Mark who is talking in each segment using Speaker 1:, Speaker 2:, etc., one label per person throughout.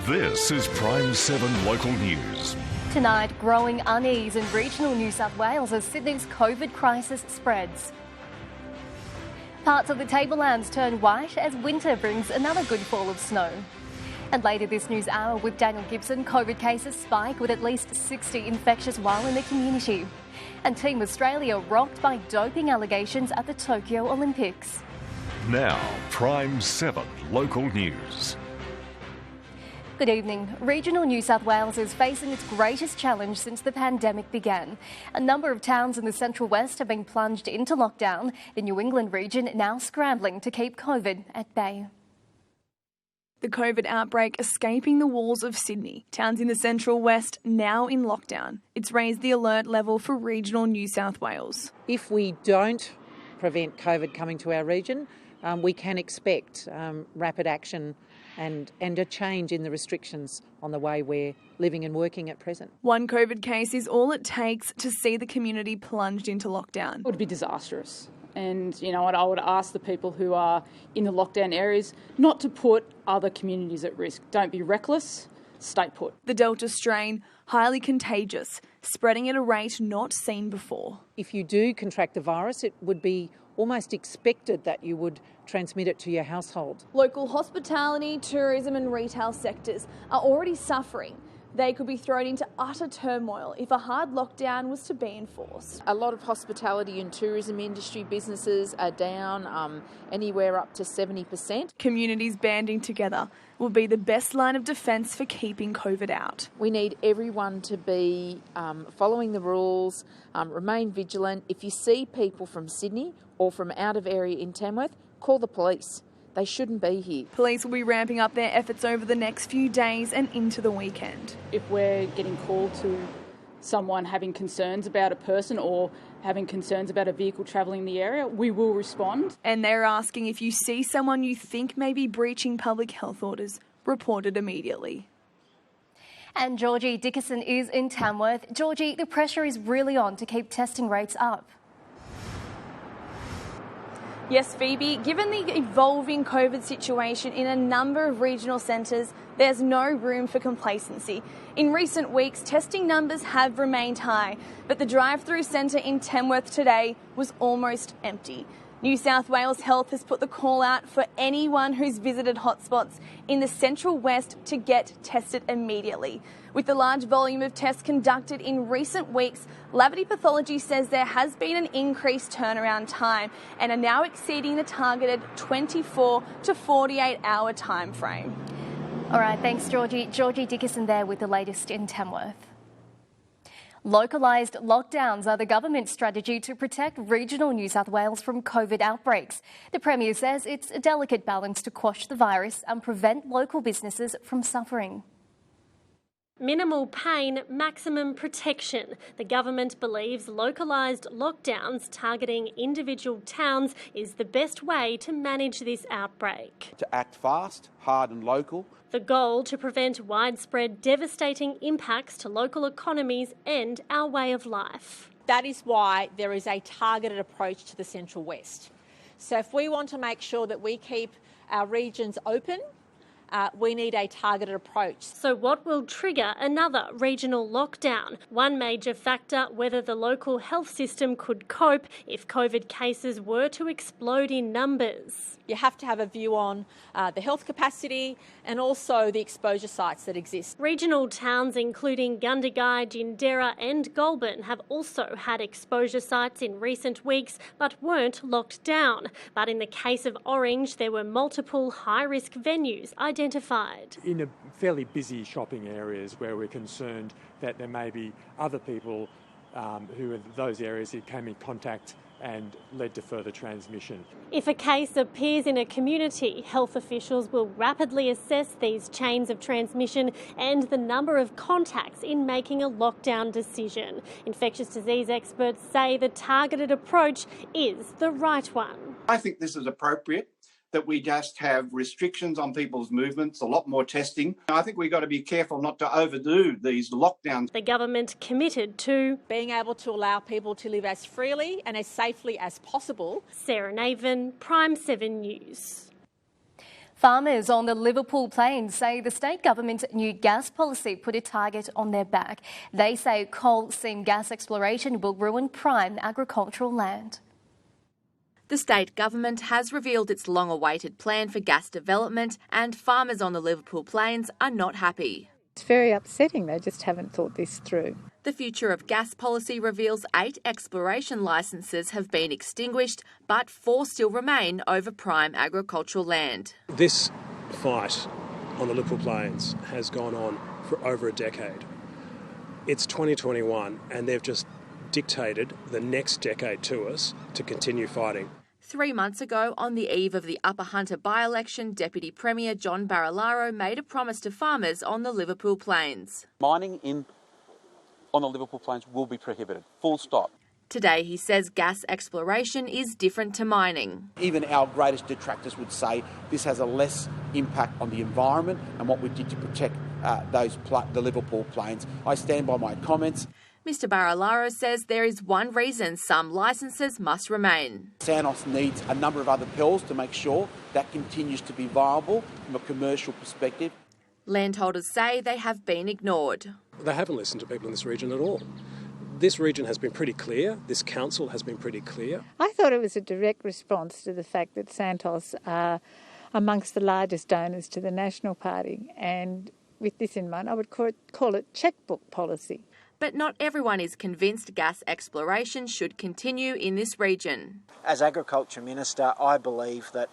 Speaker 1: This is PRIME7 Local News.
Speaker 2: Tonight, growing unease in regional New South Wales as Sydney's COVID crisis spreads. Parts of the Tablelands turn white as winter brings another good fall of snow. And later this news hour with Daniel Gibson, COVID cases spike with at least 60 infectious while in the community. And Team Australia rocked by doping allegations at the Tokyo Olympics.
Speaker 1: Now, PRIME7 Local News.
Speaker 2: Good evening. Regional New South Wales is facing its greatest challenge since the pandemic began. A number of towns in the Central West have been plunged into lockdown, the New England region now scrambling to keep COVID at bay.
Speaker 3: The COVID outbreak escaping the walls of Sydney. Towns in the Central West now in lockdown. It's raised the alert level for regional New South Wales.
Speaker 4: If we don't prevent COVID coming to our region, we can expect rapid action and a change in the restrictions on the way we're living and working at present.
Speaker 3: One COVID case is all it takes to see the community plunged into lockdown.
Speaker 5: It would be disastrous. And, I would ask the people who are in the lockdown areas not to put other communities at risk. Don't be reckless, stay put.
Speaker 3: The Delta strain, highly contagious, spreading at a rate not seen before.
Speaker 4: If you do contract the virus, it would be almost expected that you would transmit it to your household.
Speaker 3: Local hospitality, tourism and retail sectors are already suffering. They could be thrown into utter turmoil if a hard lockdown was to be enforced.
Speaker 6: A lot of hospitality and tourism industry businesses are down anywhere up to 70%.
Speaker 3: Communities banding together will be the best line of defence for keeping COVID out.
Speaker 6: We need everyone to be following the rules, remain vigilant. If you see people from Sydney or from out of area in Tamworth, call the police. They shouldn't be here.
Speaker 3: Police will be ramping up their efforts over the next few days and into the weekend.
Speaker 5: If we're getting called to someone having concerns about a person or having concerns about a vehicle travelling the area, we will respond.
Speaker 3: And they're asking if you see someone you think may be breaching public health orders, report it immediately.
Speaker 2: And Georgie Dickerson is in Tamworth. Georgie, the pressure is really on to keep testing rates up.
Speaker 3: Yes, Phoebe, given the evolving COVID situation in a number of regional centres, there's no room for complacency. In recent weeks, testing numbers have remained high, but the drive-through centre in Tamworth today was almost empty. New South Wales Health has put the call out for anyone who's visited hotspots in the Central West to get tested immediately. With the large volume of tests conducted in recent weeks, Lavity Pathology says there has been an increased turnaround time and are now exceeding the targeted 24 to 48 hour time frame.
Speaker 2: All right, thanks, Georgie. Georgie Dickerson there with the latest in Tamworth. Localised lockdowns are the government's strategy to protect regional New South Wales from COVID outbreaks. The Premier says it's a delicate balance to quash the virus and prevent local businesses from suffering.
Speaker 7: Minimal pain, maximum protection. The government believes localised lockdowns targeting individual towns is the best way to manage this outbreak.
Speaker 8: To act fast, hard and local.
Speaker 7: The goal to prevent widespread devastating impacts to local economies and our way of life.
Speaker 9: That is why there is a targeted approach to the Central West. So if we want to make sure that we keep our regions open, we need a targeted approach.
Speaker 7: So what will trigger another regional lockdown? One major factor, whether the local health system could cope if COVID cases were to explode in numbers.
Speaker 9: You have to have a view on the health capacity and also the exposure sites that exist.
Speaker 7: Regional towns including Gundagai, Gindera and Goulburn have also had exposure sites in recent weeks but weren't locked down. But in the case of Orange, there were multiple high-risk venues identified.
Speaker 10: In a fairly busy shopping areas where we're concerned that there may be other people who in those areas who came in contact and led to further transmission.
Speaker 7: If a case appears in a community, health officials will rapidly assess these chains of transmission and the number of contacts in making a lockdown decision. Infectious disease experts say the targeted approach is the right one.
Speaker 11: I think this is appropriate, that we just have restrictions on people's movements, a lot more testing. I think we've got to be careful not to overdo these lockdowns.
Speaker 7: The government committed to
Speaker 9: being able to allow people to live as freely and as safely as possible.
Speaker 7: Sarah Naven, PRIME7 News.
Speaker 2: Farmers on the Liverpool Plains say the state government's new gas policy put a target on their back. They say coal seam gas exploration will ruin prime agricultural land.
Speaker 12: The state government has revealed its long-awaited plan for gas development, and farmers on the Liverpool Plains are not happy.
Speaker 13: It's very upsetting. They just haven't thought this through.
Speaker 12: The future of gas policy reveals 8 exploration licences have been extinguished, but 4 still remain over prime agricultural land.
Speaker 14: This fight on the Liverpool Plains has gone on for over a decade. It's 2021 and they've just dictated the next decade to us to continue fighting.
Speaker 12: 3 months ago, on the eve of the Upper Hunter by-election, Deputy Premier John Barilaro made a promise to farmers on the Liverpool Plains.
Speaker 8: Mining on the Liverpool Plains will be prohibited, full stop.
Speaker 12: Today he says gas exploration is different to mining.
Speaker 8: Even our greatest detractors would say this has a less impact on the environment and what we did to protect the Liverpool Plains. I stand by my comments.
Speaker 12: Mr Barilaro says there is one reason some licences must remain.
Speaker 8: Santos needs a number of other pills to make sure that continues to be viable from a commercial perspective.
Speaker 12: Landholders say they have been ignored.
Speaker 14: They haven't listened to people in this region at all. This region has been pretty clear. This council has been pretty clear.
Speaker 13: I thought it was a direct response to the fact that Santos are amongst the largest donors to the National Party, and with this in mind, I would call it chequebook policy.
Speaker 12: But not everyone is convinced gas exploration should continue in this region.
Speaker 15: As Agriculture Minister, I believe that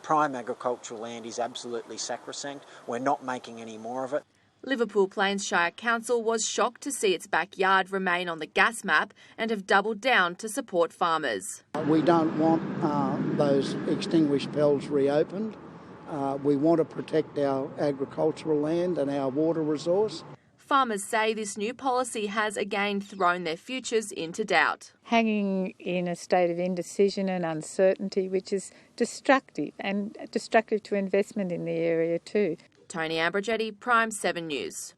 Speaker 15: prime agricultural land is absolutely sacrosanct. We're not making any more of it.
Speaker 12: Liverpool Plains Shire Council was shocked to see its backyard remain on the gas map and have doubled down to support farmers.
Speaker 16: We don't want those extinguished wells reopened. We want to protect our agricultural land and our water resource.
Speaker 12: Farmers say this new policy has again thrown their futures into doubt.
Speaker 13: Hanging in a state of indecision and uncertainty, which is destructive and destructive to investment in the area too.
Speaker 12: Tony Abragetti, PRIME7 News.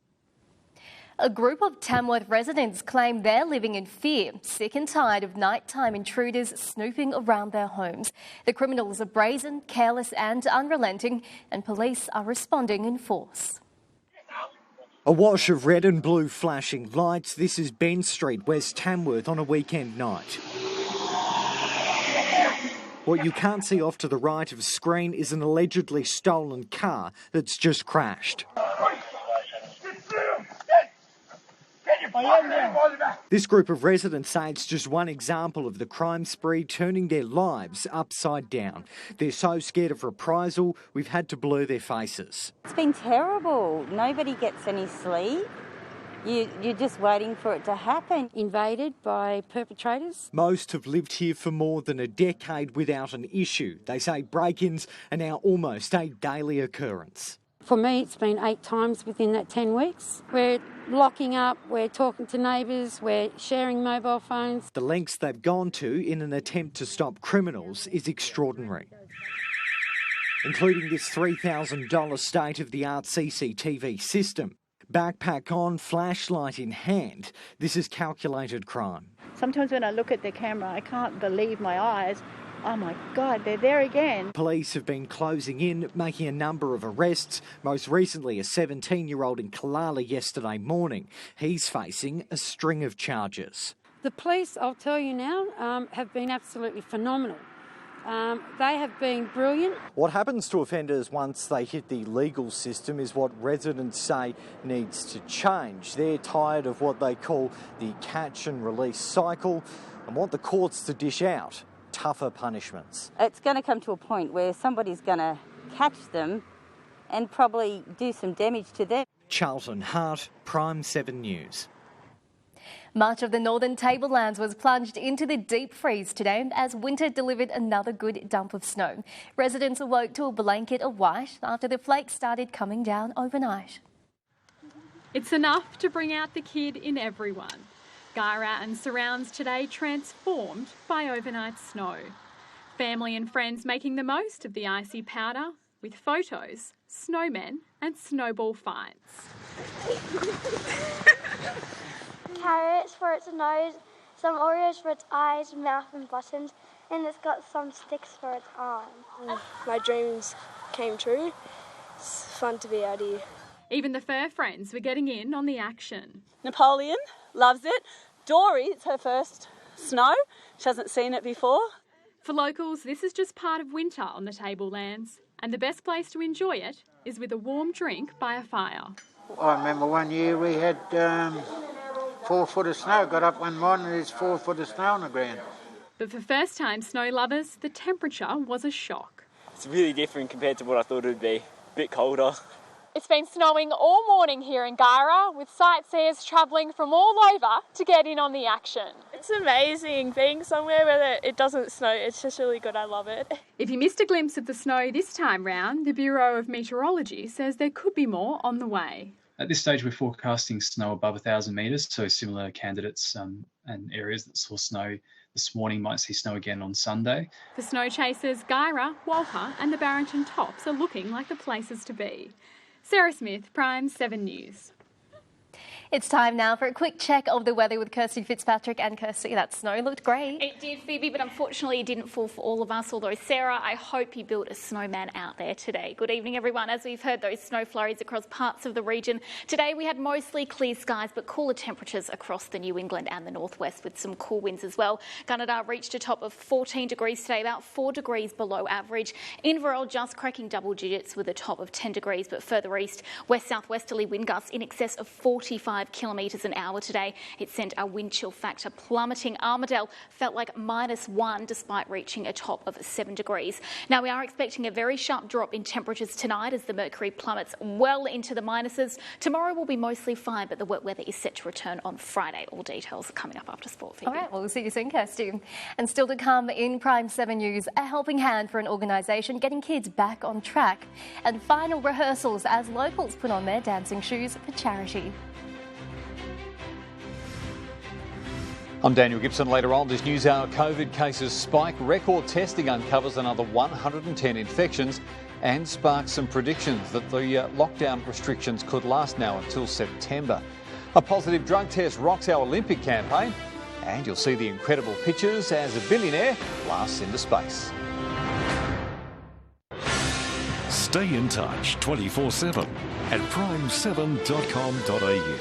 Speaker 2: A group of Tamworth residents claim they're living in fear, sick and tired of nighttime intruders snooping around their homes. The criminals are brazen, careless and unrelenting, and police are responding in force.
Speaker 17: A wash of red and blue flashing lights. This is Ben Street, West Tamworth, on a weekend night. What you can't see off to the right of screen is an allegedly stolen car that's just crashed. This group of residents say it's just one example of the crime spree turning their lives upside down. They're so scared of reprisal, we've had to blur their faces.
Speaker 18: It's been terrible. Nobody gets any sleep. You're just waiting for it to happen. Invaded by perpetrators.
Speaker 17: Most have lived here for more than a decade without an issue. They say break-ins are now almost a daily occurrence.
Speaker 19: For me, it's been 8 times within that 10 weeks. We're locking up, we're talking to neighbours, we're sharing mobile phones.
Speaker 17: The lengths they've gone to in an attempt to stop criminals is extraordinary, including this $3,000 state-of-the-art CCTV system. Backpack on, flashlight in hand. This is calculated crime.
Speaker 20: Sometimes when I look at the camera, I can't believe my eyes. Oh my God, they're there again.
Speaker 17: Police have been closing in, making a number of arrests, most recently a 17-year-old in Killala yesterday morning. He's facing a string of charges.
Speaker 19: The police, I'll tell you now, have been absolutely phenomenal. They have been brilliant.
Speaker 17: What happens to offenders once they hit the legal system is what residents say needs to change. They're tired of what they call the catch and release cycle and want the courts to dish out tougher punishments.
Speaker 18: It's going to come to a point where somebody's going to catch them and probably do some damage to them.
Speaker 17: Charlton Hart, PRIME7 News.
Speaker 2: Much of the northern Tablelands was plunged into the deep freeze today as winter delivered another good dump of snow. Residents awoke to a blanket of white after the flakes started coming down overnight.
Speaker 21: It's enough to bring out the kid in everyone. Guyra and surrounds today transformed by overnight snow. Family and friends making the most of the icy powder with photos, snowmen and snowball fights.
Speaker 22: Carrots for its nose, some Oreos for its eyes, mouth and buttons, and it's got some sticks for its arms.
Speaker 23: My dreams
Speaker 1: came true. It's fun to be out here.
Speaker 21: Even the fur friends were getting in on the action.
Speaker 4: Napoleon loves it. Dory, it's her first snow. She hasn't seen it before.
Speaker 21: For locals, this is just part of winter on the Tablelands, and the best place to enjoy it is with a warm drink by a fire.
Speaker 23: I remember one year we had 4 foot of snow. Got up one morning and there's 4 foot of snow on the ground.
Speaker 21: But for first-time snow lovers, the temperature was a shock.
Speaker 24: It's really different compared to what I thought it would be. A bit colder.
Speaker 25: It's been snowing all morning here in Guyra, with sightseers travelling from all over to get in on the action.
Speaker 1: It's amazing being somewhere where it doesn't snow. It's just really good. I love it.
Speaker 21: If you missed a glimpse of the snow this time round, the Bureau of Meteorology says there could be more on the way.
Speaker 26: At this stage, we're forecasting snow above 1,000 metres, so similar candidates and areas that saw snow this morning might see snow again on Sunday.
Speaker 21: For snow chasers, Guyra, Walper and the Barrington Tops are looking like the places to be. Sarah Smith, PRIME7 News.
Speaker 2: It's time now for a quick check of the weather with Kirsty Fitzpatrick. And Kirsty, that snow looked great.
Speaker 27: It did, Phoebe, but unfortunately it didn't fall for all of us. Although, Sarah, I hope you built a snowman out there today. Good evening, everyone. As we've heard, those snow flurries across parts of the region. Today we had mostly clear skies, but cooler temperatures across the New England and the northwest with some cool winds as well. Gunnedah reached a top of 14 degrees today, about 4 degrees below average. Inverell just cracking double digits with a top of 10 degrees, but further east, west-southwesterly wind gusts in excess of 45 kilometres an hour today. It sent our wind chill factor plummeting. Armidale felt like -1 despite reaching a top of 7 degrees. Now we are expecting a very sharp drop in temperatures tonight as the mercury plummets well into the minuses. Tomorrow will be mostly fine, but the wet weather is set to return on Friday. All details are coming up after sport. Phoebe.
Speaker 2: All right, well, we'll see you soon, Kirsty. And still to come in PRIME7 News, a helping hand for an organisation getting kids back on track. And final rehearsals as locals put on their dancing shoes for charity.
Speaker 28: I'm Daniel Gibson. Later on this news hour, COVID cases spike, record testing uncovers another 110 infections and sparks some predictions that the lockdown restrictions could last now until September. A positive drug test rocks our Olympic campaign, and you'll see the incredible pictures as a billionaire blasts into space.
Speaker 29: Stay in touch 24/7 at prime7.com.au.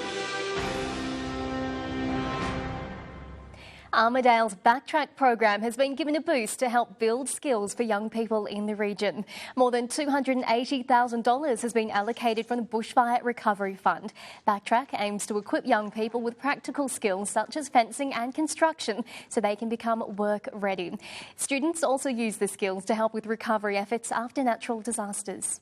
Speaker 2: Armidale's Backtrack program has been given a boost to help build skills for young people in the region. More than $280,000 has been allocated from the Bushfire Recovery Fund. Backtrack aims to equip young people with practical skills such as fencing and construction so they can become work ready. Students also use the skills to help with recovery efforts after natural disasters.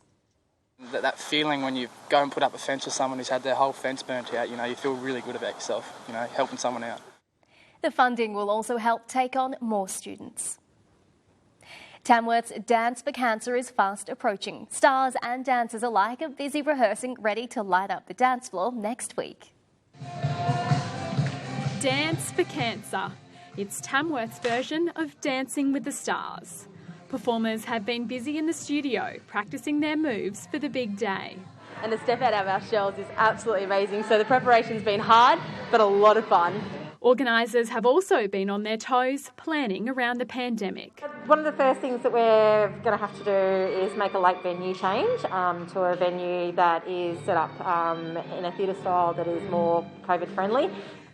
Speaker 30: That feeling when you go and put up a fence for someone who's had their whole fence burnt out, you feel really good about yourself, helping someone out.
Speaker 2: The funding will also help take on more students. Tamworth's Dance for Cancer is fast approaching. Stars and dancers alike are busy rehearsing, ready to light up the dance floor next week.
Speaker 21: Dance for Cancer. It's Tamworth's version of Dancing with the Stars. Performers have been busy in the studio, practising their moves for the big day.
Speaker 31: And the step out of our shells is absolutely amazing. So the preparation's been hard, but a lot of fun.
Speaker 21: Organisers have also been on their toes, planning around the pandemic.
Speaker 31: One of the first things that we're going to have to do is make a late venue change to a venue that is set up in a theatre style that is more COVID friendly.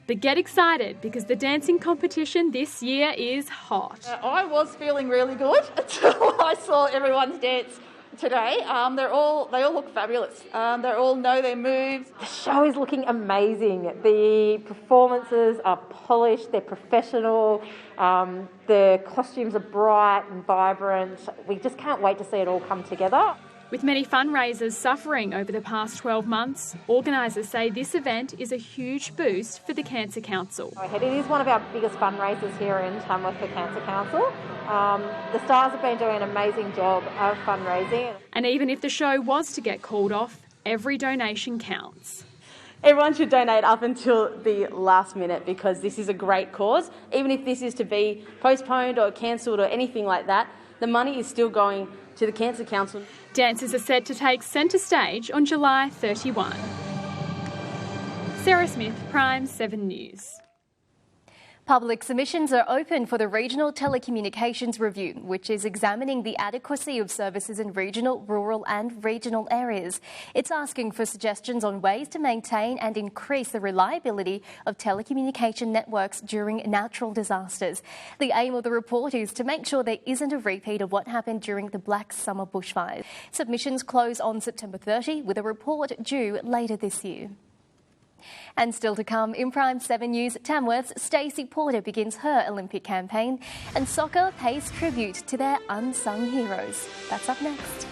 Speaker 21: But get excited because the dancing competition this year is hot.
Speaker 31: I was feeling really good until I saw everyone's dance today. They all look fabulous. They all know their moves. The show is looking amazing. The performances are polished, they're professional, the costumes are bright and vibrant. We just can't wait to see it all come together.
Speaker 21: With many fundraisers suffering over the past 12 months, organisers say this event is a huge boost for the Cancer Council.
Speaker 31: It is one of our biggest fundraisers here in Tamworth for Cancer Council. The Stars have been doing an amazing job of fundraising.
Speaker 21: And even if the show was to get called off, every donation counts.
Speaker 31: Everyone should donate up until the last minute because this is a great cause. Even if this is to be postponed or cancelled or anything like that, the money is still going to the Cancer Council.
Speaker 21: Dancers are set to take centre stage on July 31. Sarah Smith, PRIME7 News.
Speaker 2: Public submissions are open for the Regional Telecommunications Review, which is examining the adequacy of services in regional, rural and regional areas. It's asking for suggestions on ways to maintain and increase the reliability of telecommunication networks during natural disasters. The aim of the report is to make sure there isn't a repeat of what happened during the Black Summer bushfires. Submissions close on September 30, with a report due later this year. And still to come, in PRIME7 News, Tamworth's Stacey Porter begins her Olympic campaign, and soccer pays tribute to their unsung heroes. That's up next.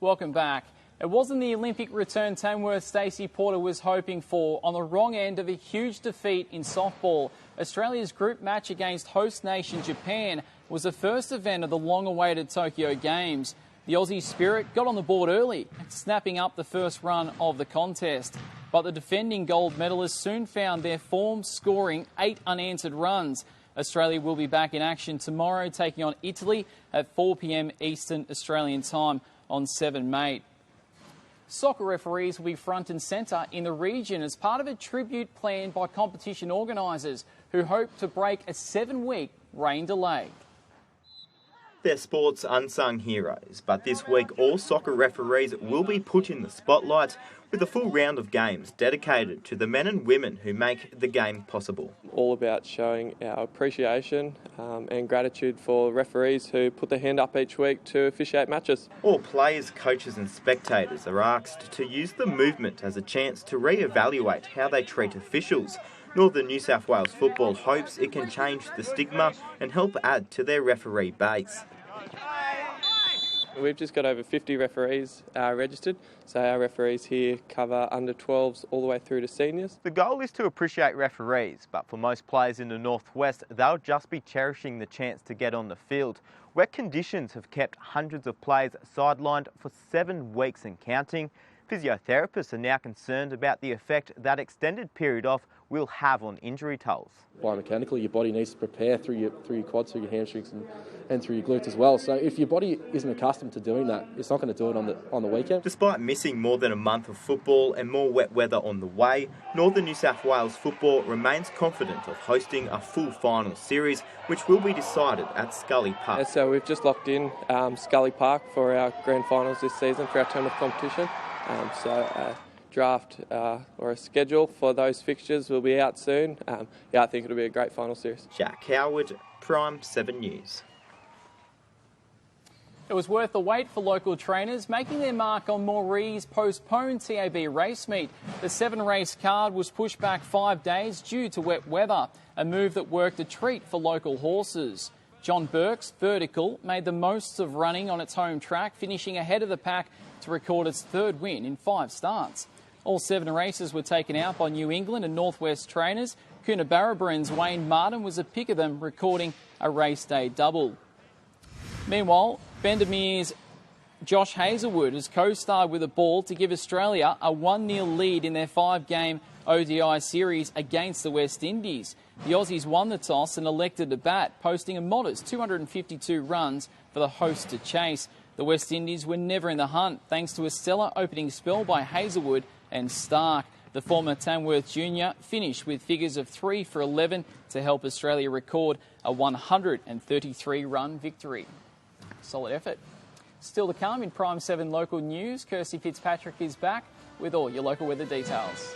Speaker 3: Welcome back. It wasn't the Olympic return Tamworth's Stacey Porter was hoping for. On the wrong end of a huge defeat in softball, Australia's group match against host nation Japan was the first event of the long-awaited Tokyo Games. The Aussie spirit got on the board early, snapping up the first run of the contest. But the defending gold medalists soon found their form, scoring 8 unanswered runs. Australia will be back in action tomorrow, taking on Italy at 4 p.m. Eastern Australian time on 7 May. Soccer referees will be front and centre in the region as part of a tribute planned by competition organisers who hope to break a 7-week rain delay.
Speaker 5: They're sport's unsung heroes, but this week all soccer referees will be put in the spotlight with a full round of games dedicated to the men and women who make the game possible.
Speaker 6: All about showing our appreciation and gratitude for referees who put their hand up each week to officiate matches.
Speaker 5: All players, coaches and spectators are asked to use the movement as a chance to re-evaluate how they treat officials. Northern New South Wales Football hopes it can change the stigma and help add to their referee base.
Speaker 6: We've just got over 50 referees registered, so our referees here cover under 12s all the way through to seniors.
Speaker 5: The goal is to appreciate referees, but for most players in the northwest, they'll just be cherishing the chance to get on the field. Wet conditions have kept hundreds of players sidelined for 7 weeks and counting. Physiotherapists are now concerned about the effect that extended period off will have on injury tolls.
Speaker 7: Biomechanically, your body needs to prepare through your quads, through your hamstrings and through your glutes as well. So if your body isn't accustomed to doing that, it's not going to do it on the weekend.
Speaker 5: Despite missing more than a month of football and more wet weather on the way, Northern New South Wales Football remains confident of hosting a full final series, which will be decided at Scully Park.
Speaker 6: Yeah, so we've just locked in Scully Park for our grand finals this season for our term of competition. So a draft or a schedule for those fixtures will be out soon. I think it'll be a great final series.
Speaker 5: Jack Howard, PRIME7 News.
Speaker 3: It was worth the wait for local trainers making their mark on Morree's postponed TAB race meet. The 7-race card was pushed back 5 days due to wet weather, a move that worked a treat for local horses. John Burke's Vertical made the most of running on its home track, finishing ahead of the pack to record its 3rd win in 5 starts. All 7 races were taken out by New England and Northwest trainers. Coonabarabran's Wayne Martin was a pick of them, recording a race day double. Meanwhile, Bendemere's Josh Hazlewood has co-starred with a ball to give Australia a 1-0 lead in their 5-game ODI series against the West Indies. The Aussies won the toss and elected to bat, posting a modest 252 runs for the hosts to chase. The West Indies were never in the hunt, thanks to a stellar opening spell by Hazlewood and Stark. The former Tamworth junior finished with figures of 3 for 11 to help Australia record a 133-run victory. Solid effort. Still to come in PRIME7 local news, Kirsty Fitzpatrick is back with all your local weather details.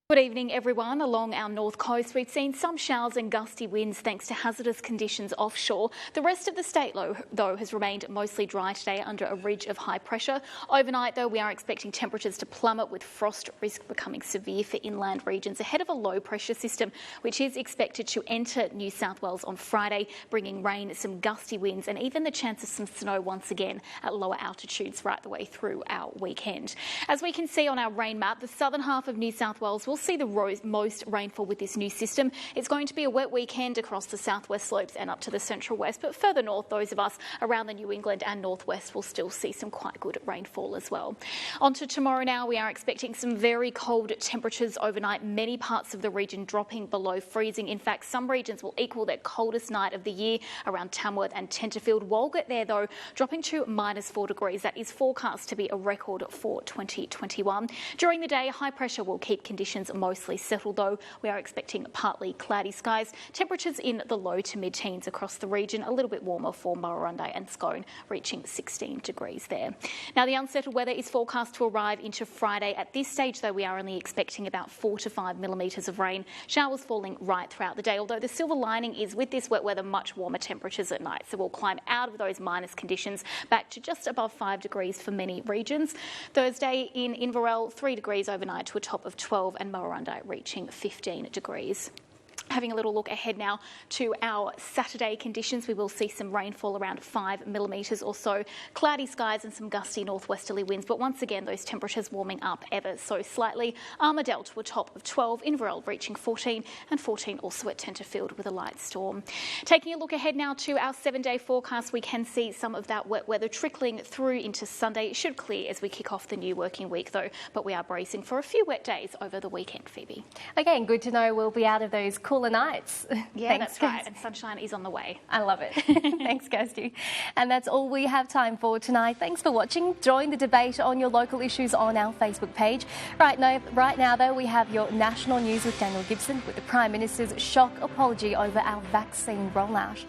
Speaker 27: Good evening, everyone. Along our north coast, we've seen some showers and gusty winds thanks to hazardous conditions offshore. The rest of the state, though, has remained mostly dry today under a ridge of high pressure. Overnight, though, we are expecting temperatures to plummet, with frost risk becoming severe for inland regions ahead of a low pressure system, which is expected to enter New South Wales on Friday, bringing rain, some gusty winds and even the chance of some snow once again at lower altitudes right the way through our weekend. As we can see on our rain map, the southern half of New South Wales will see the most rainfall with this new system. It's going to be a wet weekend across the southwest slopes and up to the central west, but further north, those of us around the New England and northwest will still see some quite good rainfall as well. On to tomorrow now, we are expecting some very cold temperatures overnight, many parts of the region dropping below freezing. In fact, some regions will equal their coldest night of the year around Tamworth and Tenterfield. Walgett there, though, dropping to -4 degrees. That is forecast to be a record for 2021. During the day, high pressure will keep conditions mostly settled, though. We are expecting partly cloudy skies. Temperatures in the low to mid-teens across the region, a little bit warmer for Murrurundi and Scone, reaching 16 degrees there. Now, the unsettled weather is forecast to arrive into Friday. At this stage, though, we are only expecting about 4 to 5 millimetres of rain. Showers falling right throughout the day, although the silver lining is with this wet weather, much warmer temperatures at night. So we'll climb out of those minus conditions back to just above 5 degrees for many regions. Thursday in Inverell, 3 degrees overnight to a top of 12, and Murrurundi reaching 15 degrees. Having a little look ahead now to our Saturday conditions, we will see some rainfall around 5 millimetres or so, cloudy skies and some gusty northwesterly winds, but once again those temperatures warming up ever so slightly. Armidale to a top of 12, Inverell reaching 14, and 14 also at Tenterfield with a light storm. Taking a look ahead now to our 7-day forecast, we can see some of that wet weather trickling through into Sunday. It should clear as we kick off the new working week though, but we are bracing for a few wet days over the weekend, Phoebe.
Speaker 2: Again, good to know we'll be out of those cooler nights.
Speaker 27: Yeah,
Speaker 2: Thanks,
Speaker 27: that's right. And sunshine is on the way.
Speaker 2: I love it. Thanks, Kirsty. And that's all we have time for tonight. Thanks for watching. Join the debate on your local issues on our Facebook page. Right now, though, we have your national news with Daniel Gibson with the Prime Minister's shock apology over our vaccine rollout.